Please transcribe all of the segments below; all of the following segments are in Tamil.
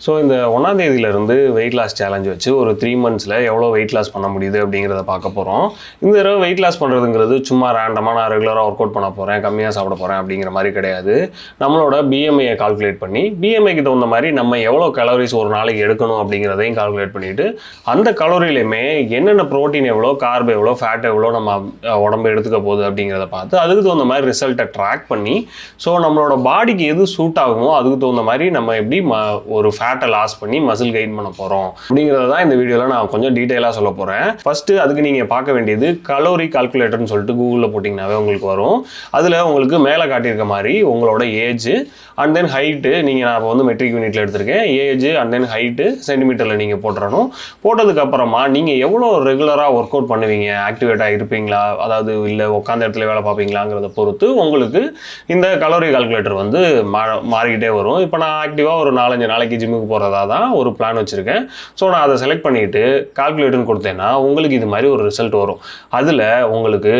ஸோ இந்த 1ஆம் தேதியிலேருந்து வெயிட் லாஸ் சேலஞ்ச் வச்சு ஒரு 3 monthsல எவ்வளோ வெயிட் லாஸ் பண்ண முடியுது அப்படிங்கிறத பார்க்க போகிறோம். இந்த தடவை வெயிட் லாஸ் பண்ணுறதுங்கிறது சும்மா ரேண்டமாக நான் ரெகுலராக ஒர்க் அவுட் பண்ண போகிறேன், கம்மியாக சாப்பிட போகிறேன் அப்படிங்கிற மாதிரி கிடையாது. நம்மளோட பிஎம்ஐயை கால்குலேட் பண்ணி பிஎம்ஐக்கு தகுந்த மாதிரி நம்ம எவ்வளோ கலோரிஸ் ஒரு நாளைக்கு எடுக்கணும் அப்படிங்கிறதையும் கால்குலேட் பண்ணிவிட்டு அந்த கலோரியிலையுமே என்னென்ன ப்ரோட்டீன் எவ்வளோ, கார்ப் எவ்வளோ, ஃபேட் எவ்வளோ நம்ம உடம்பு எடுத்துக்க போகுது அப்படிங்கிறத பார்த்து அதுக்கு தகுந்த மாதிரி ரிசல்ட்டை ட்ராக் பண்ணி ஸோ நம்மளோட பாடிக்கு எது சூட் ஆகுமோ அதுக்கு தகுந்த மாதிரி நம்ம எப்படி ஒரு ஃபேட்டை லாஸ் பண்ணி மசில் கெயின் பண்ண போகிறோம் அப்படிங்கிறத தான் இந்த வீடியோவில் நான் கொஞ்சம் டீட்டெயிலாக சொல்ல போகிறேன். ஃபஸ்ட்டு அதுக்கு நீங்கள் பார்க்க வேண்டியது கலோரி கால்குலேட்டர்னு சொல்லிட்டு கூகுளில் போட்டிங்கனாவே உங்களுக்கு வரும். அதில் உங்களுக்கு மேலே காட்டியிருக்க மாதிரி உங்களோட ஏஜ் அண்ட் தென் ஹைட்டு, நான் இப்போ வந்து மெட்ரிக் யூனிட்டில் எடுத்திருக்கேன், ஏஜ் அண்ட் தென் ஹைட்டு சென்டிமீட்டரில் நீங்கள் போட்டுறணும். போட்டதுக்கப்புறமா நீங்கள் எவ்வளோ ரெகுலராக ஒர்க் அவுட் பண்ணுவீங்க, ஆக்டிவேட்டாக இருப்பீங்களா, அதாவது இல்லை உட்காந்த இடத்துல வேலை பார்ப்பீங்களாங்கிறத பொறுத்து உங்களுக்கு இந்த கலோரி கால்குலேட்டர் வந்து மாறிக்கிட்டே வரும். இப்போ நான் ஆக்டிவாக ஒரு 4-5 நாளைக்கு ஜிம்முக்கு போகிறதா தான் ஒரு பிளான் வச்சுருக்கேன். ஸோ நான் அதை செலக்ட் பண்ணிவிட்டு கால்குலேட்டர்னு கொடுத்தேன்னா உங்களுக்கு இது மாதிரி ஒரு ரிசல்ட் வரும். அதில் உங்களுக்கு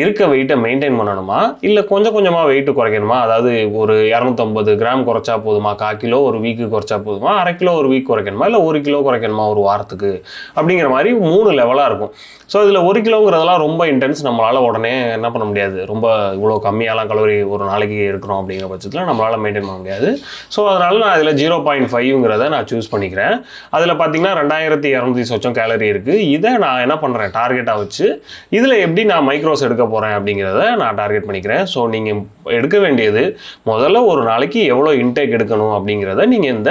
இருக்க வெயிட்டை மெயின்டைன் பண்ணணுமா இல்லை கொஞ்சம் கொஞ்சமாக வெயிட்டு குறைக்கணுமா, அதாவது ஒரு 250 கிராம் குறைச்சா போதுமா, 1/4 கிலோ ஒரு வீக்கு குறைச்சா போதுமா, 1/2 கிலோ ஒரு வீக் குறைக்கணுமா, இல்லை 1 கிலோ குறைக்கணுமா ஒரு வாரத்துக்கு அப்படிங்கிற மாதிரி 3 லெவலாக இருக்கும். ஸோ இதில் 1 கிலோங்கிறதெல்லாம் ரொம்ப இன்டென்ஸ், நம்மளால் உடனே என்ன பண்ண முடியாது, ரொம்ப இவ்வளோ கம்மியாலாம் கலோரி ஒரு நாளைக்கு இருக்கிறோம் அப்படிங்கிற பட்சத்தில் நம்மளால் மெயின்டைன் பண்ண முடியாது. ஸோ அதனால் நான் இதில் 0.5ங்கிறத நான் சூஸ் பண்ணிக்கிறேன். அதில் பார்த்தீங்கன்னா 2200 சொச்சம் கேலரி இருக்குது. இதை நான் என்ன பண்ணுறேன், டார்கெட்டாக வச்சு இதில் எப்படி நான் மைக்ரோஸ் எடுக்க போகிறேன் அப்படிங்கிறத நான் டார்கெட் பண்ணிக்கிறேன். ஸோ நீங்கள் எடுக்க வேண்டியது முதல்ல ஒரு நாளைக்கு எவ்வளோ இன்டேக் எடுக்கணும் அப்படிங்கிறத நீங்கள் இந்த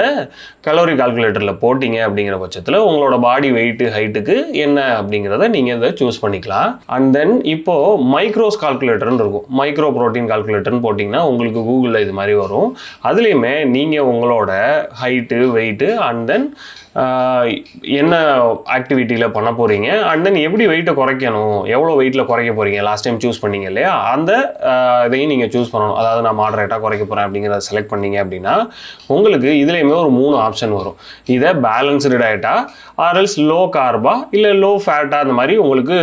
கலோரி கால்குலேட்டரில் போட்டிங்க அப்படிங்கிற பட்சத்தில் உங்களோட பாடி வெயிட்டு ஹைட்டுக்கு என்ன அப்படிங்கிறத நீங்கள் இதை சூஸ் பண்ணிக்கலாம். அண்ட் தென் இப்போது மைக்ரோஸ் கால்குலேட்டர்னு இருக்கும், மைக்ரோ ப்ரோட்டீன் கால்குலேட்டர்னு போட்டிங்கன்னா உங்களுக்கு கூகுளில் இது மாதிரி வரும். அதுலேயுமே நீங்கள் உங்களோட ஹைட்டு, வெயிட்டு அண்ட் தென் என்ன ஆக்டிவிட்டியில் பண்ண போகிறீங்க அண்ட் தென் எப்படி வெயிட்டை குறைக்கணும், எவ்வளோ வெயிட்டில் குறைக்க போகிறீங்க, லாஸ்ட் டைம் சூஸ் பண்ணீங்க இல்லையா, அந்த இதையும் நீங்கள் சூஸ் பண்ணணும். அதாவது நான் மாடரேட்டாக குறைக்க போகிறேன் அப்படிங்கிறத செலக்ட் பண்ணீங்க அப்படின்னா உங்களுக்கு இதுலேயுமே ஒரு 3 ஆப்ஷன் வரும். இதை பேலன்ஸ்டு டயட்டா ஆர்எல்ஸ் லோ கார்பா இல்லை லோ ஃபேட்டா அந்த மாதிரி உங்களுக்கு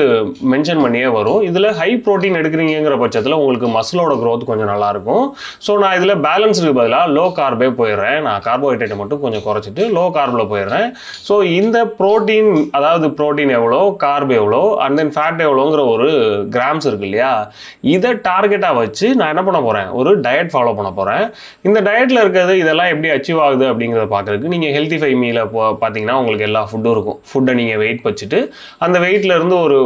மென்ஷன் பண்ணியே வரும். இதில் ஹை ப்ரோட்டீன் எடுக்கிறீங்கிற பட்சத்தில் உங்களுக்கு மசிலோட க்ரோத் கொஞ்சம் நல்லாயிருக்கும். ஸோ நான் இதில் பேலன்ஸுக்கு பதிலாக லோ கார்பே போயிடுறேன், நான் கார்போஹைட்ரேட்டை மட்டும் கொஞ்சம் குறைச்சிட்டு லோ கார்பில் போயிடுறேன். ஸோ இந்த ப்ரோட்டீன், அதாவது ப்ரோட்டீன் எவ்வளோ, கார்ப் எவ்வளோ அண்ட் தென் ஃபேட் எவ்வளோங்கிற ஒரு கிராம்ஸ் இருக்கு இல்லையா, இதை டார்கெட்டாக வச்சு நான் என்ன பண்ண போகிறேன், ஒரு டயட் ஃபாலோ பண்ண போகிறேன். இந்த டயட்டில் இருக்கிறது இதெல்லாம் எப்படி அச்சீவ் ஆகுது அப்படிங்கிறத பார்க்குறதுக்கு நீங்கள் ஹெல்த்திஃபை மீல பார்த்தீங்கன்னா உங்களுக்கு எல்லா ஃபுட்டும் இருக்கும். ஃபுட்டை நீங்கள் வெயிட் வச்சுட்டு அந்த வெயிட்லேருந்து ஒரு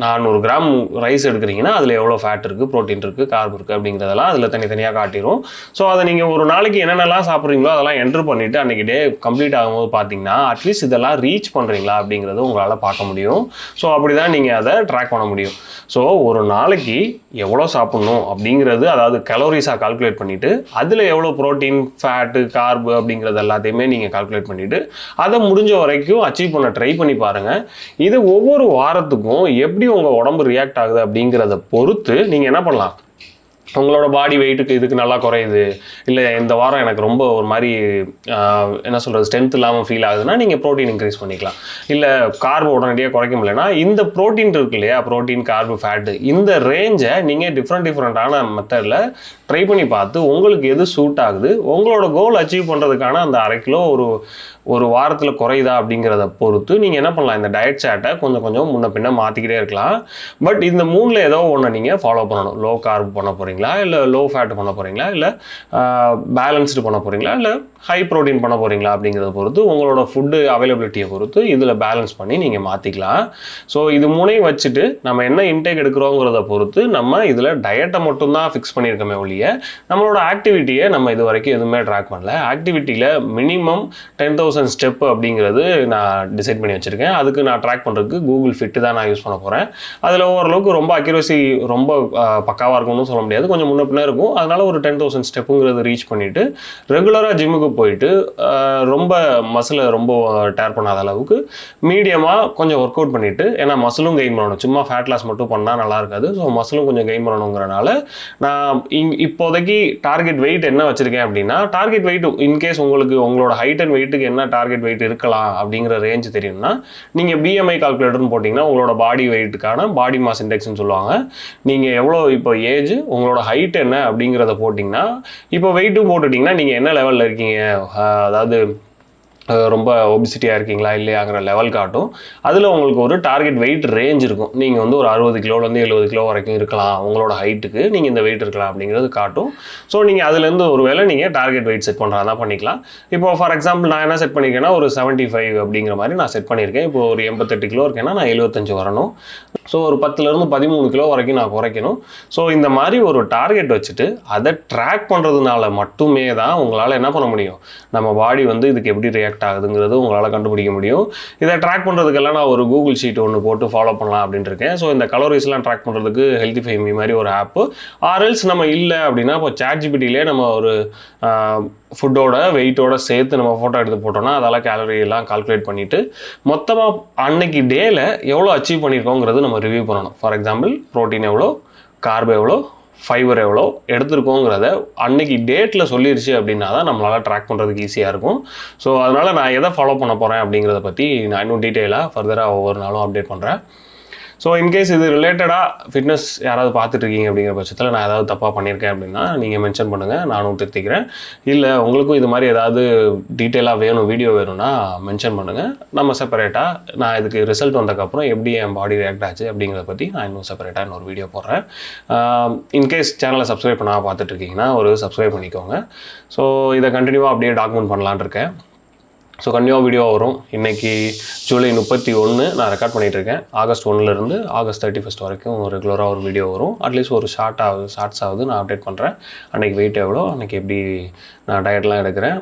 400 கிராம் ரைஸ் எடுக்கிறீங்கன்னா அதில் எவ்வளோ ஃபேட் இருக்குது, ப்ரோட்டீன் இருக்குது, கார்ப் இருக்குது அப்படிங்கிறதெல்லாம் அதில் தனித்தனியாக காட்டிடும். ஸோ அதை நீங்கள் ஒரு நாளைக்கு என்னென்னலாம் சாப்பிட்றீங்களோ அதெல்லாம் என்ட்ரு பண்ணிவிட்டு அன்றைக்கி டே கம்ப்ளீட் ஆகும்போது பார்த்தீங்கன்னா அட்லீஸ்ட் இதெல்லாம் ரீச் பண்ணுறீங்களா அப்படிங்கிறது உங்களால் பார்க்க முடியும். ஸோ அப்படி தான் நீங்கள் அதை ட்ராக் பண்ண முடியும். ஸோ ஒரு நாளைக்கு எவ்வளோ சாப்பிட்ணும் அப்படிங்கிறது, அதாவது கலோரிஸாக கால்குலேட் பண்ணிவிட்டு அதில் எவ்வளோ ப்ரோட்டீன், ஃபேட்டு, கார்பு அப்படிங்கிறது எல்லாத்தையுமே நீங்கள் கால்குலேட் பண்ணிவிட்டு அதை முடிஞ்ச வரைக்கும் அச்சீவ் பண்ண ட்ரை பண்ணி பாருங்கள். இது ஒவ்வொரு வாரத்துக்கும் எப்படி உங்கள் உடம்பு ரியாக்ட் ஆகுது அப்படிங்கிறத பொறுத்து நீங்கள் என்ன பண்ணலாம், உங்களோட பாடி வெயிட்டுக்கு இதுக்கு நல்லா குறையுது, இல்லை இந்த வாரம் எனக்கு ரொம்ப ஒரு மாதிரி என்ன சொல்கிறது ஸ்ட்ரென்த் இல்லாமல் ஃபீல் ஆகுதுன்னா நீங்கள் ப்ரோட்டீன் இன்க்ரீஸ் பண்ணிக்கலாம். இல்லை கார்பு உடனடியாக குறைக்க முடியலன்னா இந்த ப்ரோட்டீன் இருக்கு இல்லையா, ப்ரோட்டீன், கார்பு, ஃபேட்டு, இந்த ரேஞ்சை நீங்கள் டிஃப்ரெண்ட்டான மெத்தடில் ட்ரை பண்ணி பார்த்து உங்களுக்கு எது சூட் ஆகுது, உங்களோட கோல் அச்சீவ் பண்ணுறதுக்கான அந்த 1/2 கிலோ ஒரு வாரத்தில் குறையுதா அப்படிங்கிறத பொறுத்து நீங்கள் என்ன பண்ணலாம், இந்த டயட் சார்ட்டை கொஞ்சம் கொஞ்சம் முன்ன பின்ன மாற்றிக்கிட்டே இருக்கலாம். பட் இந்த 3ல் ஏதோ ஒன்று நீங்கள் ஃபாலோ பண்ணணும். லோ கார்ப் பண்ண போகிறீங்களா, இல்லை லோ ஃபேட் பண்ண போகிறீங்களா, இல்லை பேலன்ஸ்டு பண்ண போகிறீங்களா, இல்லை ஹை ப்ரோட்டீன் பண்ண போகிறீங்களா அப்படிங்கிறத பொறுத்து உங்களோட ஃபுட்டு அவைலபிலிட்டியை பொறுத்து இதில் பேலன்ஸ் பண்ணி நீங்கள் மாற்றிக்கலாம். ஸோ இது 3ஐயும் வச்சுட்டு நம்ம என்ன இன்டேக் எடுக்கிறோங்கிறத பொறுத்து நம்ம இதில் டயட்டை மட்டும்தான் ஃபிக்ஸ் பண்ணியிருக்கோமே ஒழிய நம்மளோட ஆக்டிவிட்டியை நம்ம இது வரைக்கும் எதுவுமே ட்ராக் பண்ணல. ஆக்டிவிட்டியில் மினிமம் 10,000 ஸ்டெப் அப்படிங்கிறது நான் டிசைட் பண்ணி வச்சுருக்கேன். அதுக்கு நான் ட்ராக் பண்ணுறதுக்கு கூகுள் ஃபிட்டு தான் நான் யூஸ் பண்ண போகிறேன். அதில் ஓரளவுக்கு ரொம்ப அக்யூரசி ரொம்ப பக்காவாக இருக்கும்னு சொல்ல முடியாது, கொஞ்சம் முன்ன பின்ன இருக்கும். அதனால் ஒரு 10,000 ஸ்டெப்புங்கிறது ரீச் பண்ணிவிட்டு ரெகுலராக ஜிம்முக்கு போயிட்டு ரொம்ப மசிலை ரொம்ப டேர் பண்ணாத அளவுக்கு மீடியமாக கொஞ்சம் ஒர்க் அவுட் பண்ணிவிட்டு, ஏன்னா மசிலும் கெயின் பண்ணணும், சும்மா ஃபேட் லாஸ் மட்டும் பண்ணால் நல்லா இருக்காது. ஸோ மசிலும் கொஞ்சம் கெயின் பண்ணணுங்கிறனால நான் இப்போதைக்கு டார்கெட் வெயிட் என்ன வச்சுருக்கேன் அப்படின்னா, டார்கெட் வெயிட் இன்கேஸ் உங்களோட ஹைட் அண்ட் வெயிட்டுக்கு என்ன டார்கெட் வெயிட் இருக்கலாம் அப்படிங்கிற ரேஞ்ச் தெரியும்னா நீங்கள் பிஎம்ஐ கால்குலேட்டர்னு போட்டிங்கன்னா உங்களோட பாடி வெயிட்டுக்கான பாடி மாஸ் இண்டெக்ஸ்னு சொல்லுவாங்க. நீங்கள் எவ்வளோ இப்போ ஏஜ், உங்களோட உங்களோட ஹைட் என்ன அப்படிங்கிறத போட்டிங்கன்னா, இப்போ வெயிட்டும் போட்டுட்டிங்கன்னா நீங்கள் என்ன லெவலில் இருக்கீங்க, அதாவது ரொம்ப ஒபிசிட்டியாக இருக்கீங்களா இல்லையாங்கிற லெவல் காட்டும். அதில் உங்களுக்கு ஒரு டார்கெட் வெயிட் ரேஞ்ச் இருக்கும். நீங்கள் வந்து ஒரு 60 கிலோலேருந்து 70 கிலோ வரைக்கும் இருக்கலாம், உங்களோட ஹைட்டுக்கு நீங்கள் இந்த வெயிட் இருக்கலாம் அப்படிங்கிறது காட்டும். ஸோ நீங்கள் அதுலேருந்து ஒரு வேளை நீங்கள் டார்கெட் வெயிட் செட் பண்ணுறதா பண்ணிக்கலாம். இப்போ ஃபார் எக்ஸாம்பிள் நான் என்ன செட் பண்ணியிருக்கேன்னா ஒரு 75 அப்படிங்கிற மாதிரி நான் செட் பண்ணியிருக்கேன். இப்போ ஒரு 88 கிலோ இருக்கேன்னா நான் 75 வரணும். ஸோ ஒரு 10லேருந்து 13 கிலோ வரைக்கும் நான் குறைக்கணும். ஸோ இந்த மாதிரி ஒரு டார்கெட் வச்சுட்டு அதை ட்ராக் பண்ணுறதுனால மட்டுமே தான் உங்களால் என்ன பண்ண முடியும், நம்ம பாடி வந்து இதுக்கு எப்படி ரியாக்ட் ஆகுதுங்கிறது உங்களால் கண்டுபிடிக்க முடியும். இதை ட்ராக் பண்ணுறதுக்கெல்லாம் நான் ஒரு கூகுள் ஷீட் ஒன்று போட்டு ஃபாலோ பண்ணலாம் அப்படின்ட்டு இருக்கேன். ஸோ இந்த கலோரிஸ்லாம் ட்ராக் பண்ணுறதுக்கு ஹெல்த்திஃபை மீ மாதிரி ஒரு ஆப்பு, ஆர்எல்ஸ் நம்ம இல்லை அப்படின்னா இப்போ சாட்ஜிபிட்டிலே நம்ம ஒரு ஃபுட்டோட வெயிட்டோட சேர்த்து நம்ம ஃபோட்டோ எடுத்து போட்டோம்னா அதெல்லாம் கேலரி எல்லாம் கால்குலேட் பண்ணிவிட்டு மொத்தமாக அன்னைக்கு டேயில் எவ்வளோ அச்சீவ் பண்ணியிருக்கோங்கிறது நம்ம ரிவ்யூ பண்ணணும். ஃபார் எக்ஸாம்பிள் ப்ரோட்டீன் எவ்வளோ, கார்பு எவ்வளோ, ஃபைபர் எவ்வளோ எடுத்துருக்கோங்கிறத அன்னைக்கு டேட்டில் சொல்லிருச்சு அப்படின்னா தான் நம்மளால் ட்ராக் பண்ணுறதுக்கு ஈஸியாக இருக்கும். ஸோ அதனால் நான் எதை ஃபாலோ பண்ண போகிறேன் அப்படிங்கிறத பற்றி நான் இன்னும் டீட்டெயிலாக ஃபர்தராக ஒவ்வொரு நாளும் அப்டேட் பண்ணுறேன். ஸோ இன்கேஸ் இது ரிலேட்டடாக ஃபிட்னஸ் யாராவது பார்த்துட்ருக்கீங்க அப்படிங்கிற பட்சத்தில் நான் ஏதாவது தப்பாக பண்ணியிருக்கேன் அப்படின்னா நீங்கள் மென்ஷன் பண்ணுங்கள், நானும் திருத்திக்கிறேன். இல்லை உங்களுக்கும் இது மாதிரி ஏதாவது டீட்டெயிலாக வேணும், வீடியோ வேணும்னா மென்ஷன் பண்ணுங்கள். நம்ம செப்பரேட்டாக நான் இதுக்கு ரிசல்ட் வந்ததுக்கப்புறம் எப்படி என் பாடி ரியாக்ட் ஆச்சு அப்படிங்கிறத பற்றி நான் இன்னும் செப்பரேட்டாக இன்னொரு வீடியோ போடுறேன். இன்கேஸ் சேனலை சப்ஸ்கிரைப் பண்ணால் பார்த்துட்ருக்கீங்கன்னா ஒரு சப்ஸ்கிரைப் பண்ணிக்கோங்க. ஸோ இதை கண்டினியூவாக அப்படியே டாக்குமெண்ட் பண்ணலான்னு இருக்கேன். ஸோ கண்டினியூவாக வீடியோ வரும். இன்றைக்கி ஜூலை 31 நான் ரெக்கார்ட் பண்ணிகிட்ருக்கேன். ஆகஸ்ட் 1லேருந்து ஆகஸ்ட் 31 வரைக்கும் ரெகுலராக ஒரு வீடியோ வரும். அட்லீஸ்ட் ஒரு ஷார்ட்ஸ் ஆகுது நான் அப்டேட் பண்ணுறேன். அன்றைக்கி வெயிட் எவ்வளோ, அன்றைக்கி எப்படி நான் டயட்லாம் எடுக்கிறேன்,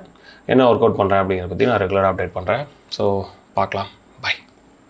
என்ன ஒர்க் அவுட் பண்ணுறேன் அப்படிங்கிறத பற்றி நான் ரெகுலராக அப்டேட் பண்ணுறேன். ஸோ பார்க்கலாம்.